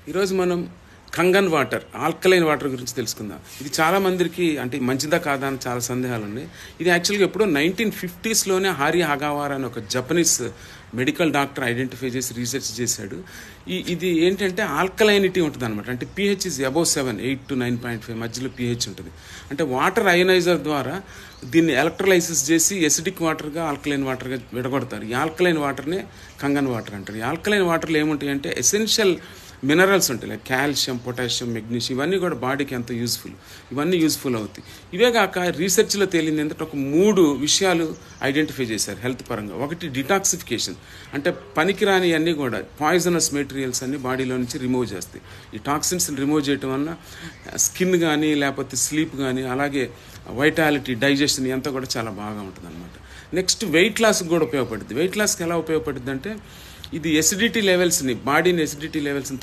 ఈరోజు మనం Kangen water, alkaline water గురించి తెలుసుకుందాం. ఇది చాలా మందికి అంటే మంచిదా కాదా అని చాలా సందేహాలు ఉన్నాయి. ఇది యాక్చువల్గా ఎప్పుడో 1950s హారి హగావారా అని ఒక జపనీస్ మెడికల్ డాక్టర్ ఐడెంటిఫై చేసి రీసెర్చ్ చేశాడు. ఇది ఏంటంటే ఆల్కలైనిటీ ఉంటుంది అనమాట. అంటే pH ఈజ్ అబౌవ్ 7, 8 to 9.5 మధ్యలో pH ఉంటుంది. అంటే వాటర్ అయనైజర్ ద్వారా దీన్ని ఎలక్ట్రోలైసిస్ చేసి ఎసిడిక్ వాటర్గా ఆల్కలైన్ వాటర్గా విడగొడతారు. ఈ ఆల్కలైన్ వాటర్నే కంగన్ వాటర్ అంటారు. ఈ ఆల్కలైన్ వాటర్లో ఏముంటాయి అంటే ఎసెన్షియల్ మినరల్స్ ఉంటాయి, లైక్ కాల్షియం, పొటాషియం, మెగ్నీషియం. ఇవన్నీ కూడా బాడీకి ఎంతో ఇవన్నీ యూజ్ఫుల్ అవుతాయి. ఇవే కాక రీసెర్చ్లో తేలింది ఏంటంటే ఒక 3 విషయాలు ఐడెంటిఫై చేశారు హెల్త్ పరంగా. ఒకటి డిటాక్సిఫికేషన్, అంటే పనికిరాని అన్నీ కూడా పాయిజనస్ మెటీరియల్స్ అన్ని బాడీలో నుంచి రిమూవ్ చేస్తాయి. ఈ టాక్సిన్స్ని రిమూవ్ చేయటం వల్ల స్కిన్ కానీ లేకపోతే స్లీప్ కానీ అలాగే వైటాలిటీ, డైజెషన్ అంతా కూడా చాలా బాగా ఉంటుంది అనమాట. నెక్స్ట్ వెయిట్ లాస్కి కూడా ఉపయోగపడుతుంది. వెయిట్ లాస్కి ఎలా ఉపయోగపడుతుంది అంటే ఇది బాడీని ఎసిడిటీ లెవెల్స్ని